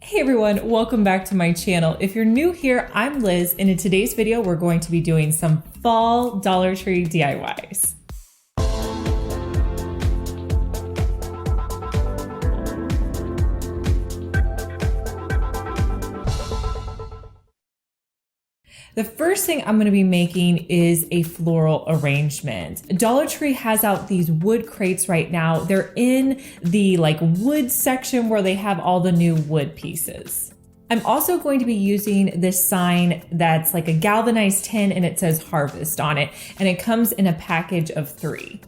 Hey everyone, welcome back to my channel. If you're new here, I'm Liz, and in today's video, we're going to be doing some fall Dollar Tree DIYs. The first thing I'm going to be making is a floral arrangement. Dollar Tree has out these wood crates right now. They're in the wood section where they have all the new wood pieces. I'm also going to be using this sign that's like a galvanized tin and it says harvest on it, and it comes in a package of 3.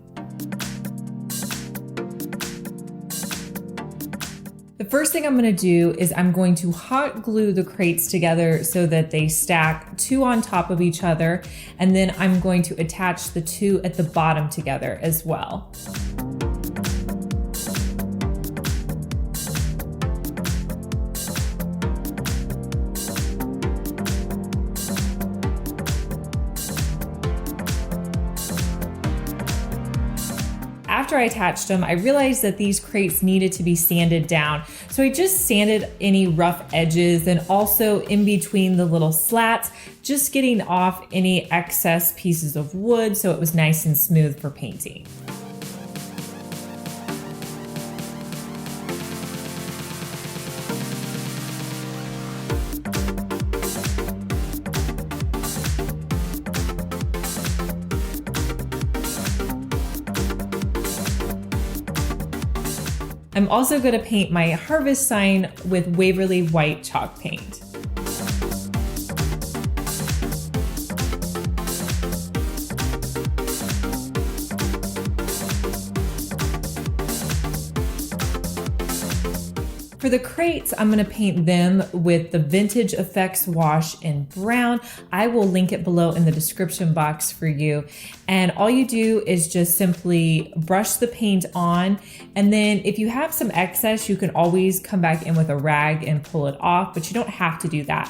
The first thing I'm going to do is I'm going to hot glue the crates together so that they stack 2 on top of each other, and then I'm going to attach the 2 at the bottom together as well. After I attached them, I realized that these crates needed to be sanded down. So I just sanded any rough edges and also in between the little slats, just getting off any excess pieces of wood so it was nice and smooth for painting. I'm also going to paint my harvest sign with Waverly white chalk paint. For the crates, I'm going to paint them with the Vintage Effects wash in brown. I will link it below in the description box for you. And all you do is just simply brush the paint on. And then if you have some excess, you can always come back in with a rag and pull it off, but you don't have to do that.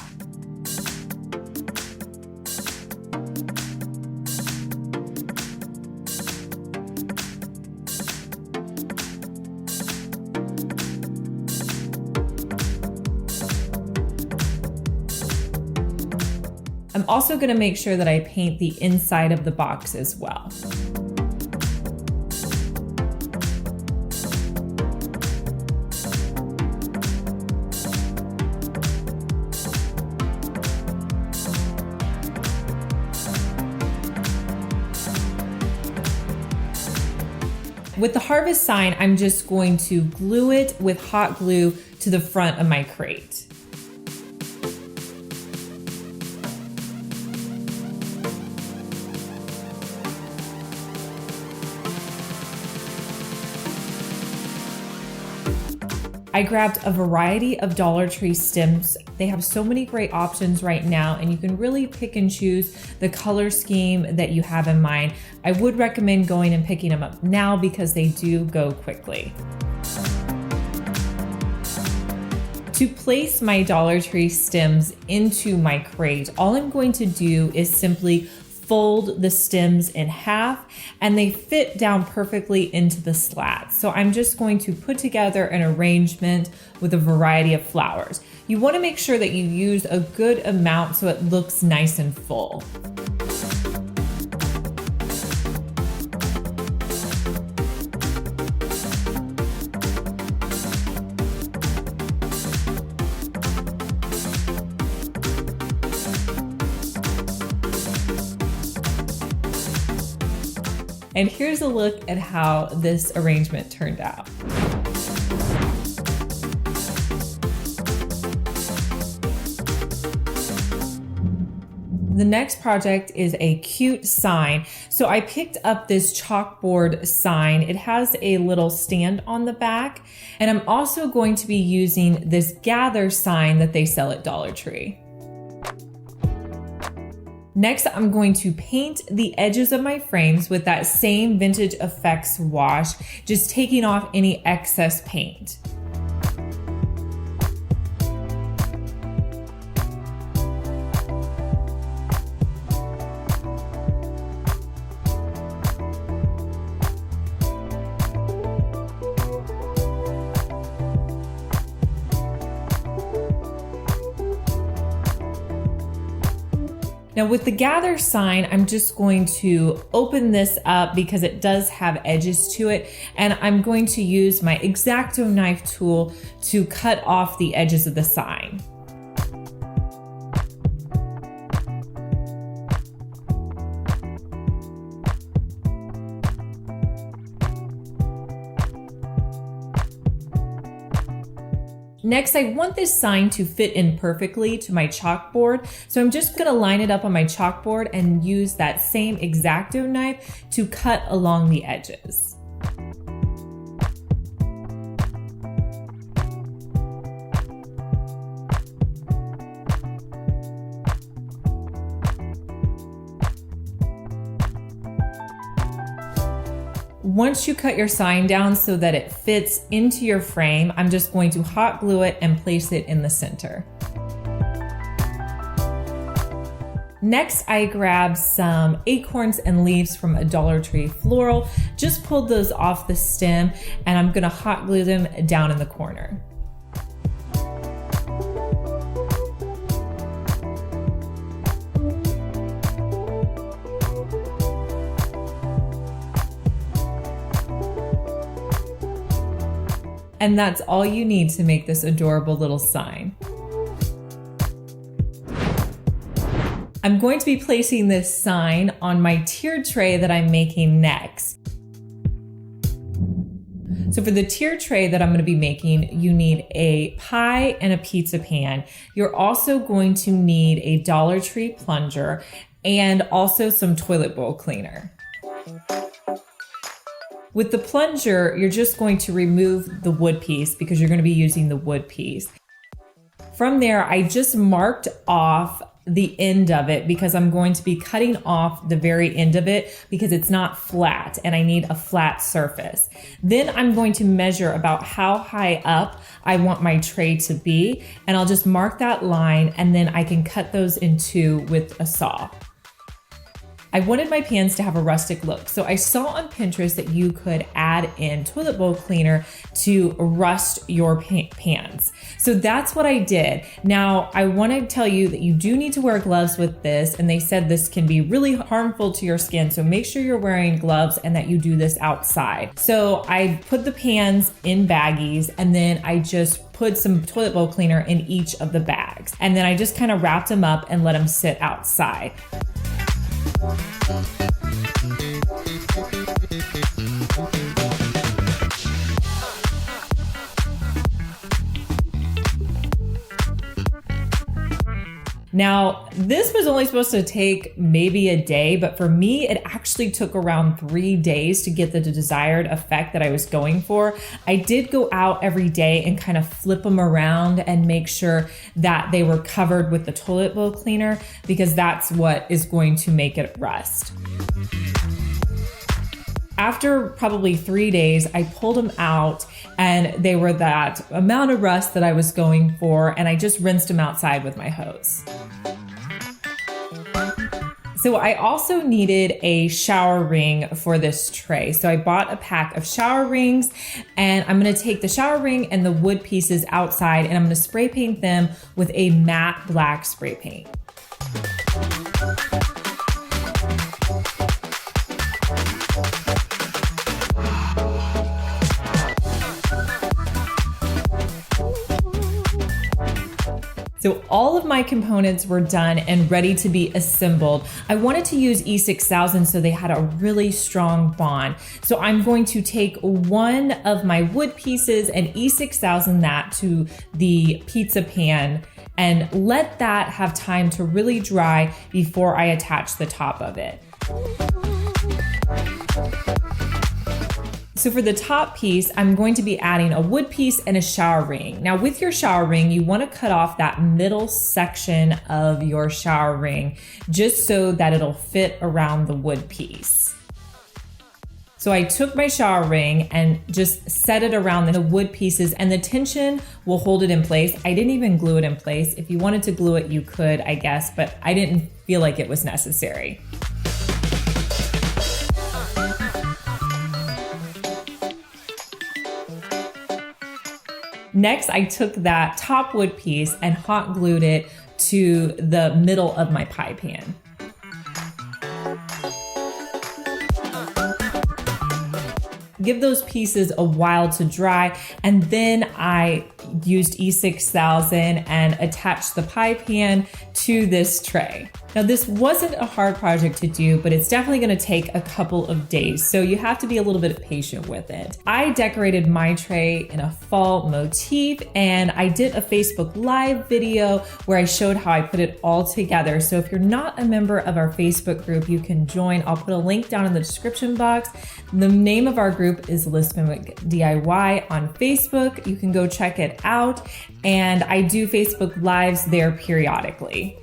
I'm also going to make sure that I paint the inside of the box as well. With the harvest sign, I'm just going to glue it with hot glue to the front of my crate. I grabbed a variety of Dollar Tree stems. They have so many great options right now, and you can really pick and choose the color scheme that you have in mind. I would recommend going and picking them up now because they do go quickly. To place my Dollar Tree stems into my crate, all I'm going to do is simply fold the stems in half, and they fit down perfectly into the slats. So I'm just going to put together an arrangement with a variety of flowers. You want to make sure that you use a good amount so it looks nice and full. And here's a look at how this arrangement turned out. The next project is a cute sign. So I picked up this chalkboard sign. It has a little stand on the back, and I'm also going to be using this gather sign that they sell at Dollar Tree. Next, I'm going to paint the edges of my frames with that same Vintage Effects wash, just taking off any excess paint. Now with the gather sign, I'm just going to open this up because it does have edges to it, and I'm going to use my X-Acto knife tool to cut off the edges of the sign. Next, I want this sign to fit in perfectly to my chalkboard. So I'm just gonna line it up on my chalkboard and use that same X-Acto knife to cut along the edges. Once you cut your sign down so that it fits into your frame, I'm just going to hot glue it and place it in the center. Next, I grabbed some acorns and leaves from a Dollar Tree floral, just pulled those off the stem, and I'm gonna hot glue them down in the corner. And that's all you need to make this adorable little sign. I'm going to be placing this sign on my tiered tray that I'm making next. So for the tiered tray that I'm going to be making, you need a pie and a pizza pan. You're also going to need a Dollar Tree plunger and also some toilet bowl cleaner. With the plunger, you're just going to remove the wood piece because you're going to be using the wood piece. From there, I just marked off the end of it because I'm going to be cutting off the very end of it because it's not flat and I need a flat surface. Then I'm going to measure about how high up I want my tray to be, and I'll just mark that line, and then I can cut those in two with a saw. I wanted my pans to have a rustic look, so I saw on Pinterest that you could add in toilet bowl cleaner to rust your pans. So that's what I did. Now, I want to tell you that you do need to wear gloves with this, and they said this can be really harmful to your skin, so make sure you're wearing gloves and that you do this outside. So I put the pans in baggies, and then I just put some toilet bowl cleaner in each of the bags. And then I just kind of wrapped them up and let them sit outside. Now, this was only supposed to take maybe a day, but for me, it actually took around 3 days to get the desired effect that I was going for. I did go out every day and kind of flip them around and make sure that they were covered with the toilet bowl cleaner because that's what is going to make it rust. After probably 3 days, I pulled them out and they were that amount of rust that I was going for, and I just rinsed them outside with my hose. So I also needed a shower ring for this tray. So I bought a pack of shower rings, and I'm gonna take the shower ring and the wood pieces outside, and I'm gonna spray paint them with a matte black spray paint. So all of my components were done and ready to be assembled. I wanted to use E6000 so they had a really strong bond. So I'm going to take one of my wood pieces and E6000 that to the pizza pan and let that have time to really dry before I attach the top of it. So for the top piece, I'm going to be adding a wood piece and a shower ring. Now with your shower ring, you want to cut off that middle section of your shower ring just so that it'll fit around the wood piece. So I took my shower ring and just set it around the wood pieces, and the tension will hold it in place. I didn't even glue it in place. If you wanted to glue it, you could, I guess, but I didn't feel like it was necessary. Next, I took that top wood piece and hot glued it to the middle of my pie pan. Give those pieces a while to dry, and then I used E6000 and attached the pie pan to this tray. Now this wasn't a hard project to do, but it's definitely gonna take a couple of days, so you have to be a little bit patient with it. I decorated my tray in a fall motif, and I did a Facebook Live video where I showed how I put it all together. So if you're not a member of our Facebook group, you can join. I'll put a link down in the description box. The name of our group is lizfenwickdiy on Facebook. You can go check it out, and I do Facebook Lives there periodically.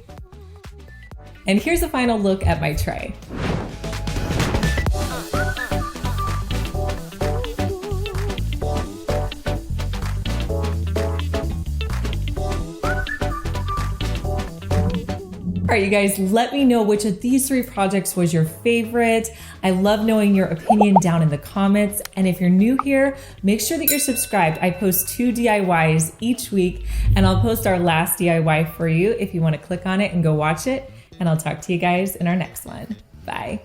And here's a final look at my tray. All right, you guys, let me know which of these 3 projects was your favorite. I love knowing your opinion down in the comments. And if you're new here, make sure that you're subscribed. I post 2 DIYs each week, and I'll post our last DIY for you if you want to click on it and go watch it. And I'll talk to you guys in our next one. Bye.